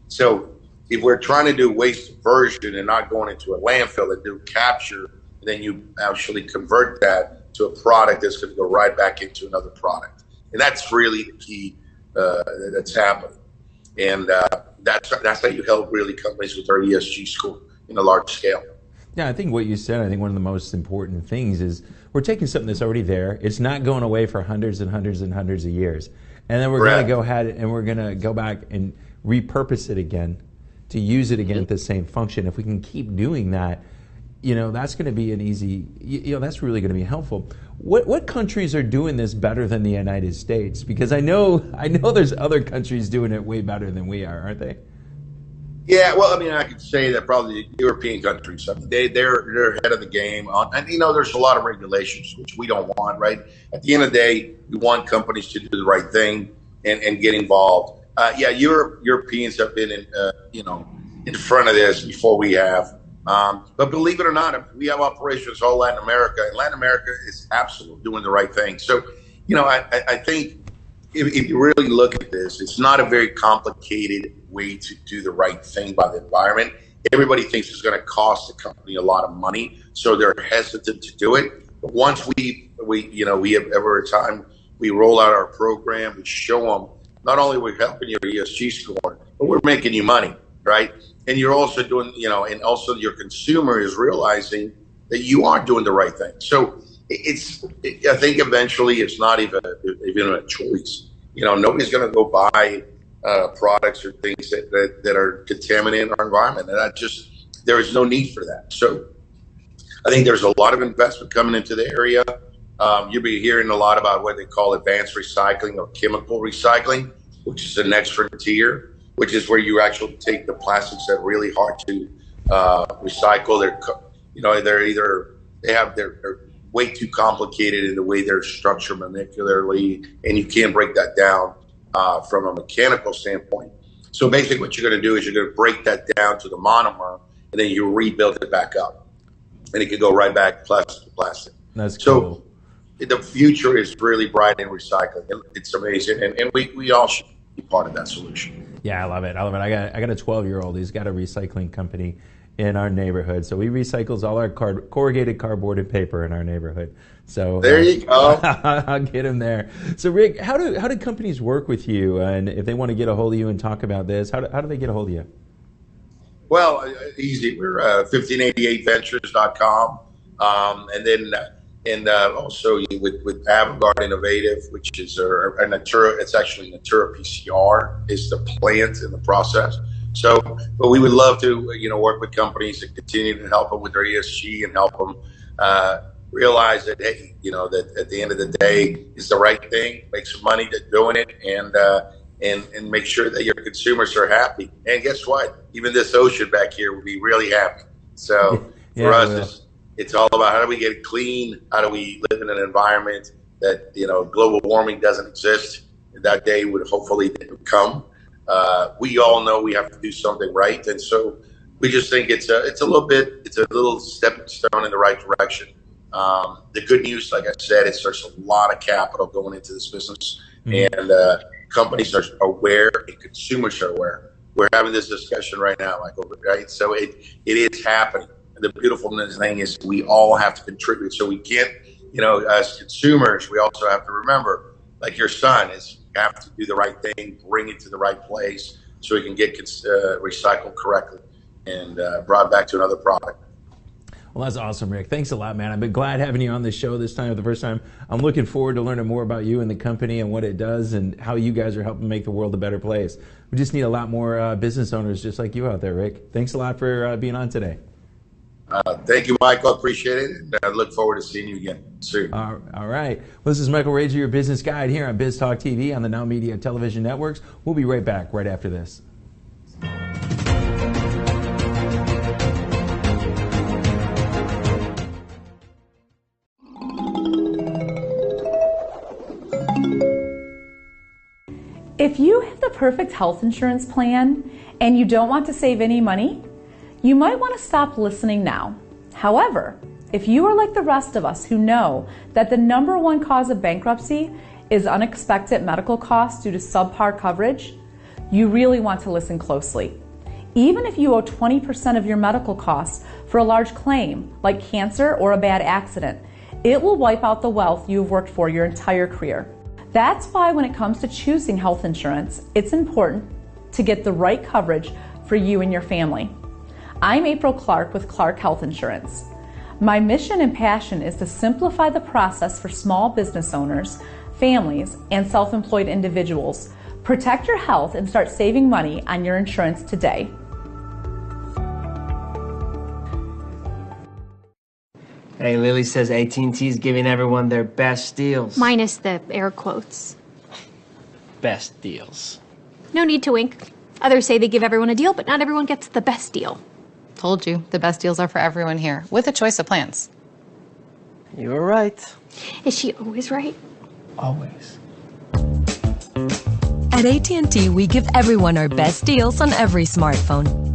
So if we're trying to do waste diversion and not going into a landfill and do capture, then you actually convert that to a product that's going to go right back into another product. And that's really the key that's happening. And that's how you help really companies with their ESG score in a large scale. Yeah, I think what you said, I think one of the most important things is we're taking something that's already there. It's not going away for hundreds and hundreds and hundreds of years. And then we're going to go ahead and we're going to go back and repurpose it again to use it again at the same function. If we can keep doing that, that's going to be an easy, that's really going to be helpful. What countries are doing this better than the United States? Because I know there's other countries doing it way better than we are, aren't they? Yeah, well, I mean, I could say that probably the European countries, I mean, they're ahead of the game. And, there's a lot of regulations, which we don't want, right? At the end of the day, we want companies to do the right thing and get involved. Europeans have been in front of this before we have. But believe it or not, we have operations all Latin America, and Latin America is absolutely doing the right thing. So, I think if you really look at this, it's not a very complicated way to do the right thing by the environment. Everybody thinks it's going to cost the company a lot of money, so they're hesitant to do it. But once we have every time we roll out our program, we show them not only we're helping your ESG score, but we're making you money, right? And you're also doing, and also your consumer is realizing that you are doing the right thing. So I think eventually it's not even a choice. Nobody's going to go buy products or things that are contaminating our environment. And there is no need for that. So I think there's a lot of investment coming into the area. You'll be hearing a lot about what they call advanced recycling or chemical recycling, which is the next frontier, which is where you actually take the plastics that are really hard to recycle. They're way too complicated in the way they're structured molecularly, and you can't break that down from a mechanical standpoint. So basically what you're going to do is you're going to break that down to the monomer, and then you rebuild it back up. And it could go right back plastic to plastic. That's So cool. the future is really bright in recycling. It's amazing, and we all should be part of that solution. Yeah, I love it. I love it. I got a 12-year-old. He's got a recycling company in our neighborhood. So he recycles all our corrugated cardboard and paper in our neighborhood. So there you go. I'll get him there. So Rick, how do companies work with you? And if they want to get a hold of you and talk about this, how do they get a hold of you? Well, easy. We're 1588ventures.com. And also with Avantgarde Innovative, which is a Natura, it's actually Natura PCR is the plant in the process. So, but we would love to, work with companies that continue to help them with their ESG and help them realize that, hey, that at the end of the day, it's the right thing, make some money doing it, and make sure that your consumers are happy. And guess what? Even this ocean back here will be really happy. So for us, it's all about how do we get it clean? How do we live in an environment that, global warming doesn't exist? That day would hopefully come. We all know we have to do something right. And so we just think it's a little stepping stone in the right direction. The good news, like I said, is there's a lot of capital going into this business, and companies are aware and consumers are aware. We're having this discussion right now, Michael, right? So it is happening. And the beautiful thing is we all have to contribute. So we can't, as consumers, we also have to remember, like your son is, you have to do the right thing, bring it to the right place so it can get recycled correctly and brought back to another product. Well, that's awesome, Rick. Thanks a lot, man. I've been glad having you on the show this time for the first time. I'm looking forward to learning more about you and the company and what it does and how you guys are helping make the world a better place. We just need a lot more business owners just like you out there, Rick. Thanks a lot for being on today. Thank you, Michael. Appreciate it. And I look forward to seeing you again soon. All right. Well, this is Michael Rager, your business guide here on Biz Talk TV on the NowMedia Television networks. We'll be right back right after this. If you have the perfect health insurance plan and you don't want to save any money, you might want to stop listening now. However, if you are like the rest of us who know that the number one cause of bankruptcy is unexpected medical costs due to subpar coverage, you really want to listen closely. Even if you owe 20% of your medical costs for a large claim, like cancer or a bad accident, it will wipe out the wealth you have worked for your entire career. That's why when it comes to choosing health insurance, it's important to get the right coverage for you and your family. I'm April Clark with Clark Health Insurance. My mission and passion is to simplify the process for small business owners, families, and self-employed individuals. Protect your health and start saving money on your insurance today. Hey, Lily says AT&T is giving everyone their best deals. Minus the air quotes. Best deals. No need to wink. Others say they give everyone a deal, but not everyone gets the best deal. Told you, the best deals are for everyone here, with a choice of plans. You were right. Is she always right? Always. At AT&T, we give everyone our best deals on every smartphone.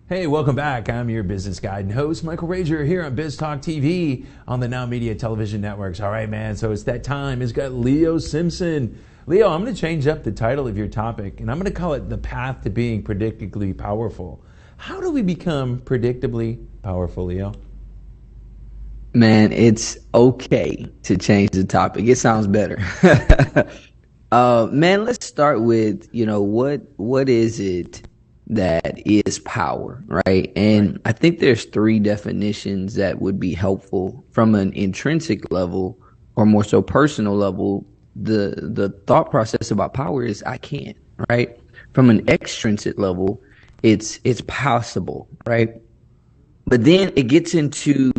Hey, welcome back. I'm your business guide and host, Michael Rager, here on Biz Talk TV on the NowMedia Television networks. All right, man, so it's that time. It's got Leo Simpson. Leo, I'm going to change up the title of your topic, and I'm going to call it The Path to Being Predictably Powerful. How do we become predictably powerful, Leo? Man, it's okay to change the topic. It sounds better. Man, let's start with, what is it that is power, right? And I think there's three definitions that would be helpful from an intrinsic level or more so personal level. The thought process about power is I can, right? From an extrinsic level, it's possible, right? But then it gets into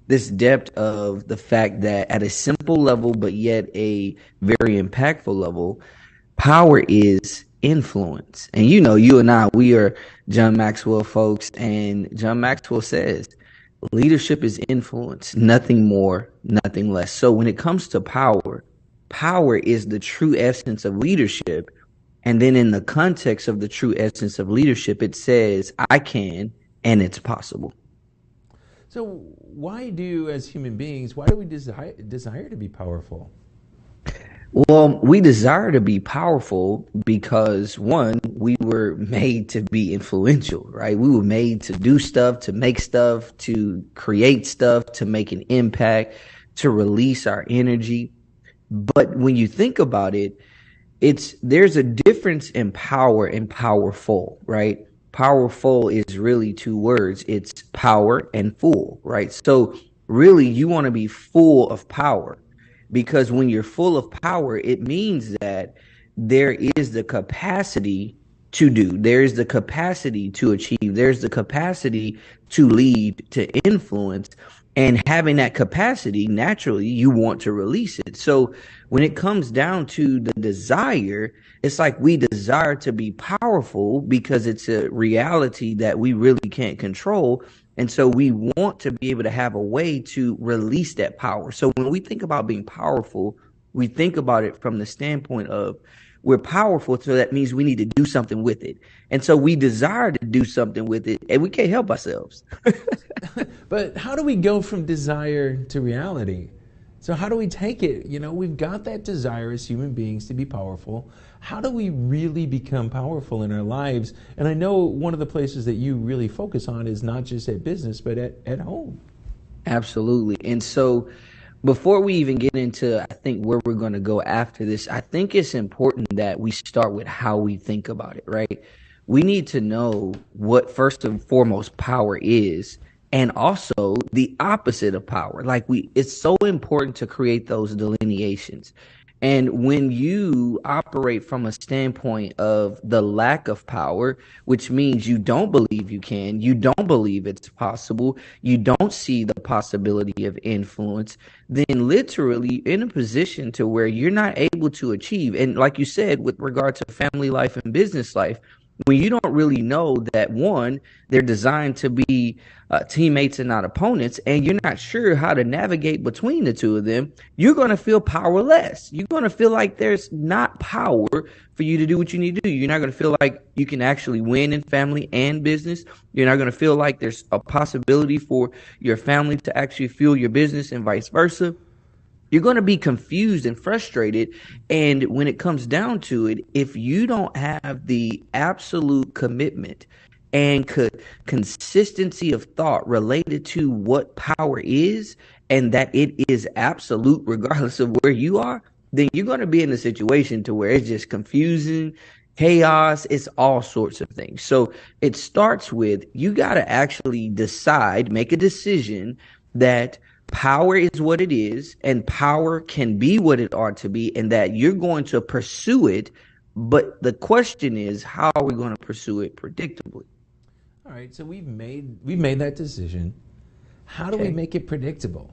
this depth of the fact that at a simple level, but yet a very impactful level, power is influence. And you and I, we are John Maxwell folks, and John Maxwell says leadership is influence, nothing more, nothing less. So when it comes to power, power is the true essence of leadership. And then in the context of the true essence of leadership, it says, I can, and it's possible. So why do, as human beings, why do we desire to be powerful? Well, we desire to be powerful because, one, we were made to be influential, right? We were made to do stuff, to make stuff, to create stuff, to make an impact, to release our energy. But when you think about it, there's a difference in power and powerful, right? Powerful is really two words. It's power and full, right? So really, you want to be full of power. Because when you're full of power, it means that there is the capacity to do, there's the capacity to achieve, there's the capacity to lead, to influence. And having that capacity, naturally, you want to release it. So when it comes down to the desire, it's like we desire to be powerful because it's a reality that we really can't control. And so we want to be able to have a way to release that power. So when we think about being powerful, we think about it from the standpoint of we're powerful. So that means we need to do something with it. And so we desire to do something with it, and we can't help ourselves. But how do we go from desire to reality? So how do we take it? You know, we've got that desire as human beings to be powerful. How do we really become powerful in our lives? And I know one of the places that you really focus on is not just at business, but at home. Absolutely. And so before we even get into, I think, where we're going to go after this, I think it's important that we start with how we think about it, right? We need to know what, first and foremost, power is, and also the opposite of power. It's so important to create those delineations. And when you operate from a standpoint of the lack of power, which means you don't believe you can, you don't believe it's possible, you don't see the possibility of influence, then literally in a position to where you're not able to achieve. And like you said, with regard to family life and business life, when you don't really know that, one, they're designed to be teammates and not opponents, and you're not sure how to navigate between the two of them, you're going to feel powerless. You're going to feel like there's not power for you to do what you need to do. You're not going to feel like you can actually win in family and business. You're not going to feel like there's a possibility for your family to actually fuel your business and vice versa. You're going to be confused and frustrated. And when it comes down to it, if you don't have the absolute commitment and consistency of thought related to what power is, and that it is absolute regardless of where you are, then you're going to be in a situation to where it's just confusing, chaos, it's all sorts of things. So it starts with, you got to actually decide, make a decision that power is what it is, and power can be what it ought to be, and that you're going to pursue it. But the question is, how are we going to pursue it predictably? All right, so we've made that decision. How do we make it predictable?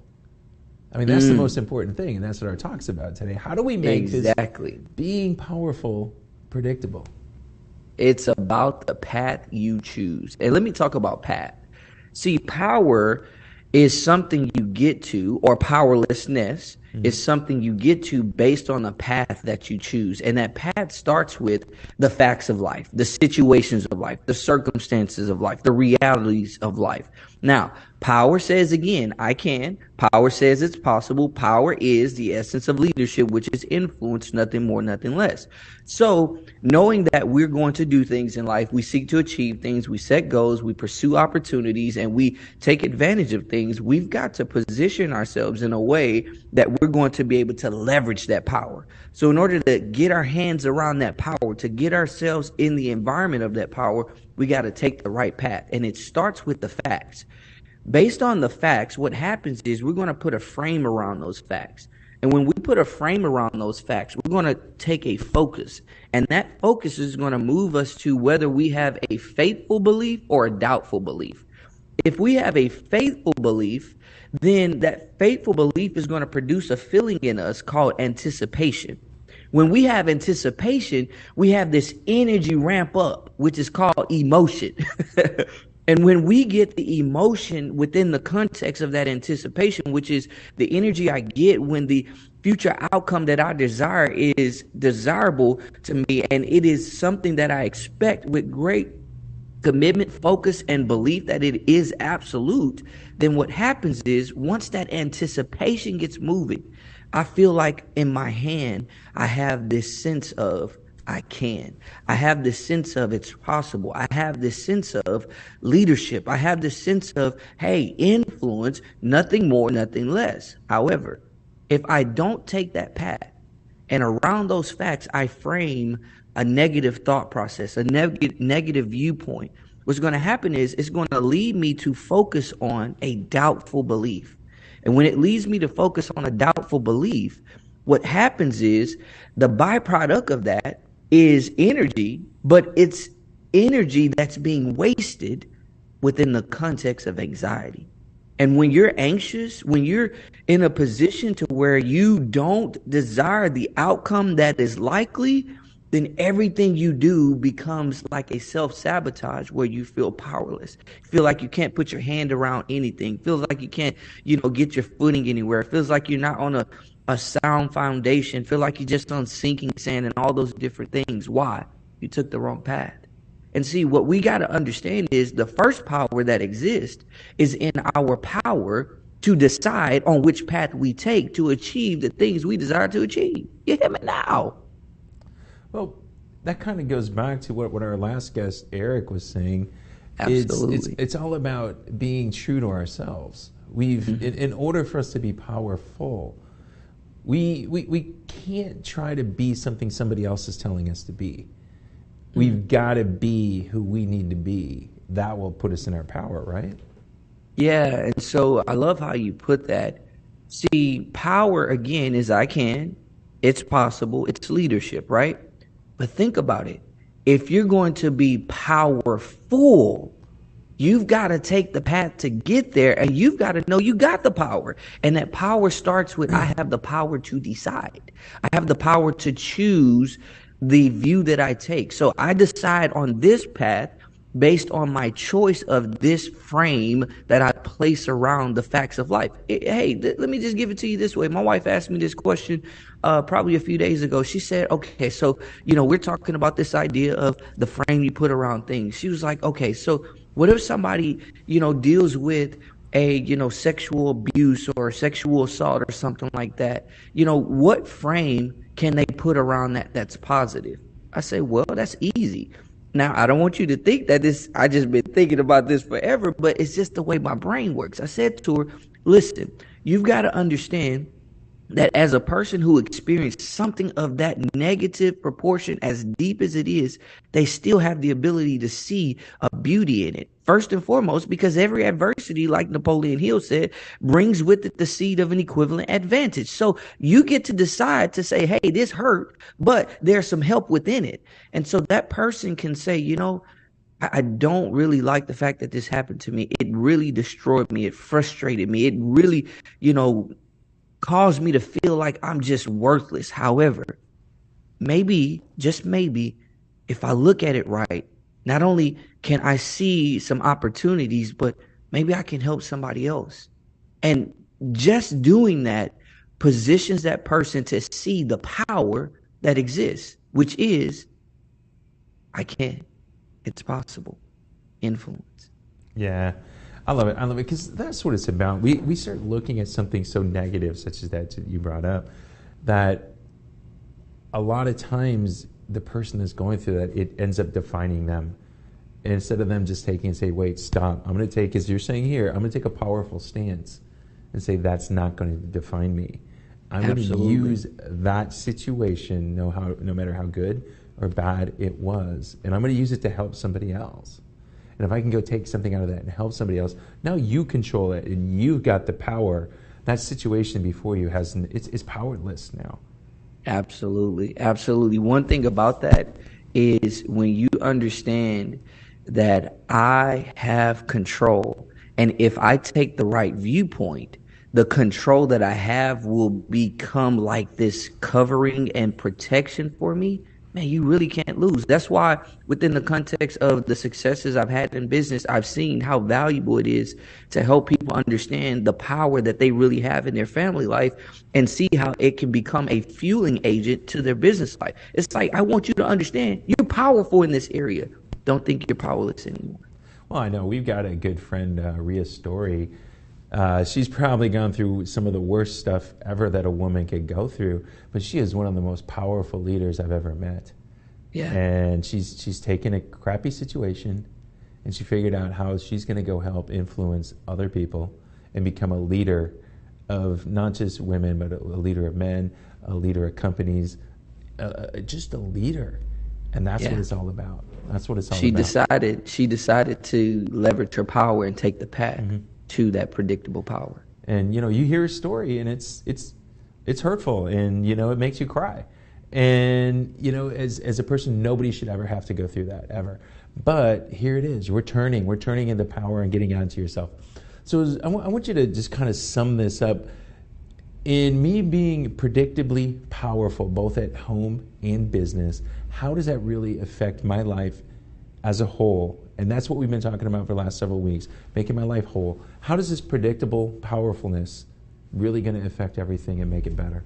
I mean, that's the most important thing, and that's what our talk's about today. How do we make this being powerful predictable? It's about the path you choose. And let me talk about path. See, power is something you get to, or powerlessness is something you get to based on a path that you choose. And that path starts with the facts of life, the situations of life, the circumstances of life, the realities of life. Now, power says, again, I can. Power says it's possible. Power is the essence of leadership, which is influence, nothing more, nothing less. So knowing that we're going to do things in life, we seek to achieve things, we set goals, we pursue opportunities, and we take advantage of things, we've got to position ourselves in a way that we're going to be able to leverage that power. So in order to get our hands around that power, to get ourselves in the environment of that power, we got to take the right path. And it starts with the facts. Based on the facts, what happens is we're going to put a frame around those facts. And when we put a frame around those facts, we're going to take a focus. And that focus is going to move us to whether we have a faithful belief or a doubtful belief. If we have a faithful belief, then that faithful belief is going to produce a feeling in us called anticipation. When we have anticipation, we have this energy ramp up, which is called emotion. And when we get the emotion within the context of that anticipation, which is the energy I get when the future outcome that I desire is desirable to me, and it is something that I expect with great commitment, focus, and belief that it is absolute, then what happens is once that anticipation gets moving, I feel like in my hand, I have this sense of I can. I have this sense of it's possible. I have this sense of leadership. I have this sense of, hey, influence, nothing more, nothing less. However, if I don't take that path and around those facts, I frame a negative thought process, a negative viewpoint, what's going to happen is it's going to lead me to focus on a doubtful belief. And when it leads me to focus on a doubtful belief, what happens is the byproduct of that is energy, but it's energy that's being wasted within the context of anxiety. And when you're anxious, when you're in a position to where you don't desire the outcome that is likely, then everything you do becomes like a self-sabotage where you feel powerless. You feel like you can't put your hand around anything. Feels like you can't, get your footing anywhere. It feels like you're not on a sound foundation. Feel like you're just on sinking sand and all those different things. Why? You took the wrong path. And see, what we got to understand is the first power that exists is in our power to decide on which path we take to achieve the things we desire to achieve. You hear me now? Well, that kind of goes back to what our last guest, Eric, was saying. Absolutely. It's all about being true to ourselves. In order for us to be powerful, we can't try to be something somebody else is telling us to be. We've got to be who we need to be. That will put us in our power, right? Yeah, and so I love how you put that. See, power, again, is I can. It's possible. It's leadership, right? But think about it. If you're going to be powerful, you've got to take the path to get there, and you've got to know you got the power. And that power starts with I have the power to decide. I have the power to choose the view that I take. So I decide on this path based on my choice of this frame that I place around the facts of life. Hey, let me just give it to you this way. My wife asked me this question probably a few days ago. She said, okay, so, we're talking about this idea of the frame you put around things. She was like, okay, so what if somebody, deals with a, sexual abuse or sexual assault or something like that? What frame can they put around that's positive? I say, well, that's easy. Now, I don't want you to think that I just been thinking about this forever, but it's just the way my brain works. I said to her, listen, you've got to understand that as a person who experienced something of that negative proportion, as deep as it is, they still have the ability to see a beauty in it. First and foremost, because every adversity, like Napoleon Hill said, brings with it the seed of an equivalent advantage. So you get to decide to say, hey, this hurt, but there's some help within it. And so that person can say, I don't really like the fact that this happened to me. It really destroyed me. It frustrated me. It really, caused me to feel like I'm just worthless. However, maybe, just maybe, if I look at it right, not only can I see some opportunities, but maybe I can help somebody else. And just doing that positions that person to see the power that exists, which is, I can. It's possible. Influence. Yeah. I love it because that's what it's about. We start looking at something so negative, such as that you brought up, that a lot of times the person that's going through that, it ends up defining them. And instead of them just taking and say, wait, stop, I'm going to take, as you're saying here, I'm going to take a powerful stance and say that's not going to define me. I'm going to use that situation, no matter how good or bad it was, and I'm going to use it to help somebody else. And if I can go take something out of that and help somebody else, now you control it and you've got the power. That situation before you it's powerless now. Absolutely. Absolutely. One thing about that is when you understand that I have control, and if I take the right viewpoint, the control that I have will become like this covering and protection for me. man, you really can't lose. That's why within the context of the successes I've had in business, I've seen how valuable it is to help people understand the power that they really have in their family life and see how it can become a fueling agent to their business life. It's like, I want you to understand you're powerful in this area. Don't think you're powerless anymore. Well, I know we've got a good friend, Rhea Story. She's probably gone through some of the worst stuff ever that a woman could go through, but she is one of the most powerful leaders I've ever met. Yeah. And she's taken a crappy situation, and she figured out how she's going to go help influence other people and become a leader of not just women, but a leader of men, a leader of companies, just a leader. And that's what it's all about. That's what it's all about. She decided to leverage her power and take the path to that predictable power. And you hear her story, and it's hurtful, and it makes you cry. And as a person, nobody should ever have to go through that ever. But here it is. We're turning into power and getting onto yourself. So I want you to just kind of sum this up. In me being predictably powerful, both at home and business, how does that really affect my life as a whole? And that's what we've been talking about for the last several weeks, making my life whole. How does this predictable powerfulness really going to affect everything and make it better?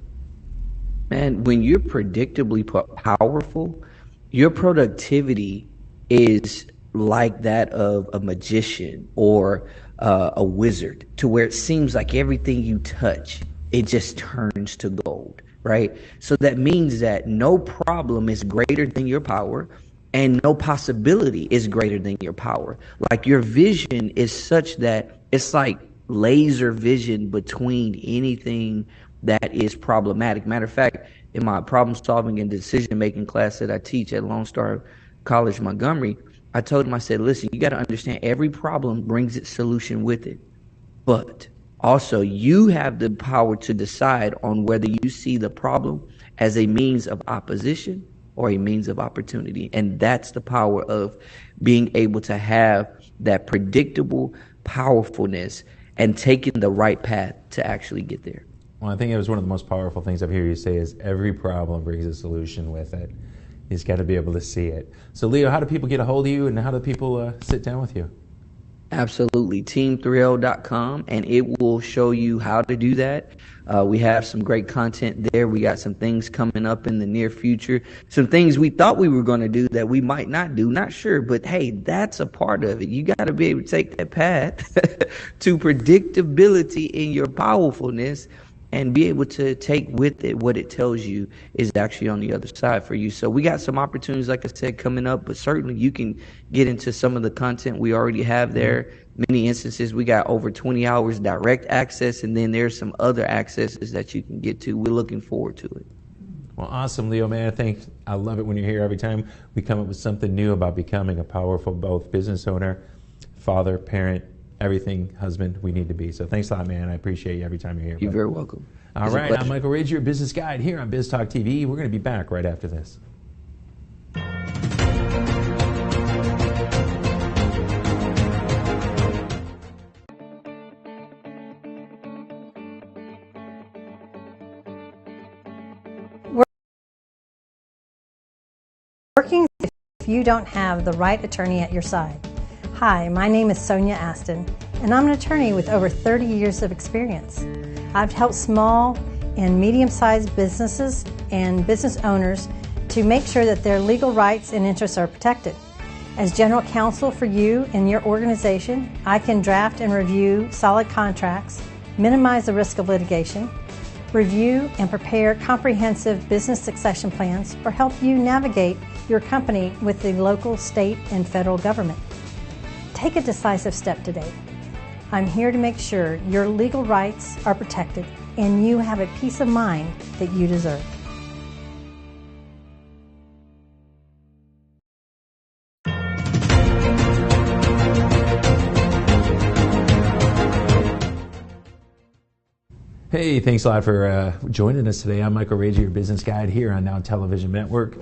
Man, when you're predictably powerful, your productivity is like that of a magician or a wizard, to where it seems like everything you touch, it just turns to gold, right? So that means that no problem is greater than your power, and no possibility is greater than your power. Like, your vision is such that it's like laser vision between anything that is problematic. Matter of fact, in my problem solving and decision making class that I teach at Lone Star College, Montgomery, I told him, I said, listen, you got to understand every problem brings its solution with it. But also, you have the power to decide on whether you see the problem as a means of opposition or a means of opportunity. And that's the power of being able to have that predictable powerfulness and taking the right path to actually get there. Well, I think it was one of the most powerful things I've heard you say is every problem brings a solution with it. You just got to be able to see it. So, Leo, how do people get a hold of you, and how do people sit down with you? Absolutely. Team3L.com, and it will show you how to do that. We have some great content there. We got some things coming up in the near future. Some things we thought we were going to do that we might not do. Not sure, but hey, that's a part of it. You got to be able to take that path to predictability in your powerfulness and be able to take with it what it tells you is actually on the other side for you. So we got some opportunities, like I said, coming up, but certainly you can get into some of the content we already have there. Many instances, we got over 20 hours direct access, and then there's some other accesses that you can get to. We're looking forward to it. Well, awesome, Leo, man. I love it when you're here. Every time we come up with something new about becoming a powerful both business owner, father, parent, everything, husband, we need to be. So thanks a lot, man. I appreciate you every time you're here. You're very welcome. All right, I'm Michael Rage, your business guide here on Biz Talk TV. We're going to be back right after this. Working if you don't have the right attorney at your side. Hi, my name is Sonia Aston, and I'm an attorney with over 30 years of experience. I've helped small and medium-sized businesses and business owners to make sure that their legal rights and interests are protected. As general counsel for you and your organization, I can draft and review solid contracts, minimize the risk of litigation, review and prepare comprehensive business succession plans, or help you navigate your company with the local, state, and federal government. Take a decisive step today. I'm here to make sure your legal rights are protected and you have a peace of mind that you deserve. Hey, thanks a lot for joining us today. I'm Michael Rage, your business guide here on Now Television Network.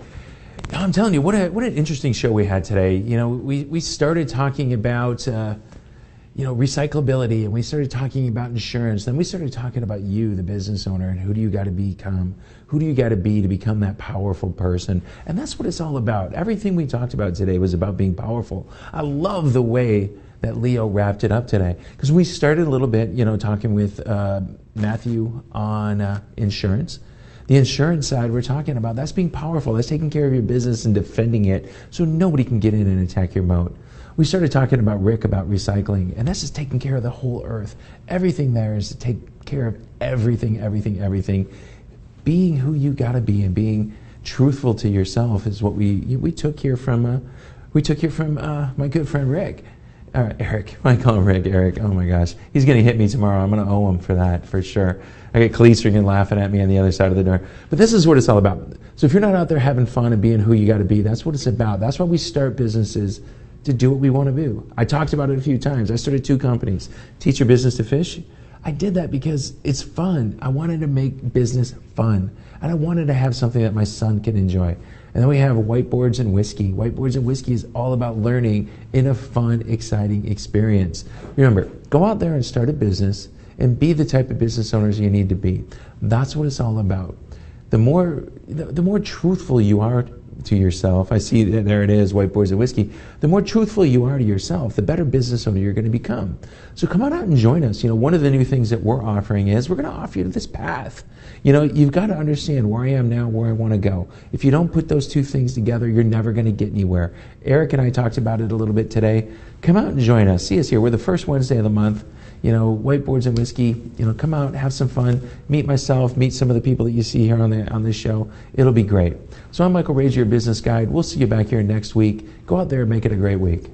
I'm telling you, what an interesting show we had today. You know, we started talking about recyclability, and we started talking about insurance. Then we started talking about you, the business owner, and who do you got to become? Who do you got to be to become that powerful person? And that's what it's all about. Everything we talked about today was about being powerful. I love the way that Leo wrapped it up today, because we started a little bit, talking with Matthew on insurance. The insurance side, we're talking about, that's being powerful. That's taking care of your business and defending it so nobody can get in and attack your moat. We started talking about Rick about recycling, and this is taking care of the whole earth. Everything there is to take care of everything. Being who you got to be and being truthful to yourself is what we took here from my good friend Rick. Eric. I call him Rick. Eric. Oh my gosh. He's going to hit me tomorrow. I'm going to owe him for that, for sure. I get Cleestrigan laughing at me on the other side of the door. But this is what it's all about. So if you're not out there having fun and being who you got to be, that's what it's about. That's why we start businesses, to do what we want to do. I talked about it a few times. I started 2 companies. Teach Your Business to Fish. I did that because it's fun. I wanted to make business fun. And I wanted to have something that my son could enjoy. And then we have Whiteboards and Whiskey. Whiteboards and Whiskey is all about learning in a fun, exciting experience. Remember, go out there and start a business and be the type of business owners you need to be. That's what it's all about. The more truthful you are to yourself, I see that there it is, Whiteboards and Whiskey. The more truthful you are to yourself, the better business owner you're going to become. So come on out and join us. One of the new things that we're offering is we're going to offer you this path. You've got to understand where I am now, where I want to go. If you don't put those 2 things together, you're never going to get anywhere. Eric and I talked about it a little bit today. Come out and join us. See us here. We're the first Wednesday of the month. Whiteboards and Whiskey. Come out, have some fun. Meet myself. Meet some of the people that you see here on this show. It'll be great. So I'm Michael Rager, your business guide. We'll see you back here next week. Go out there and make it a great week.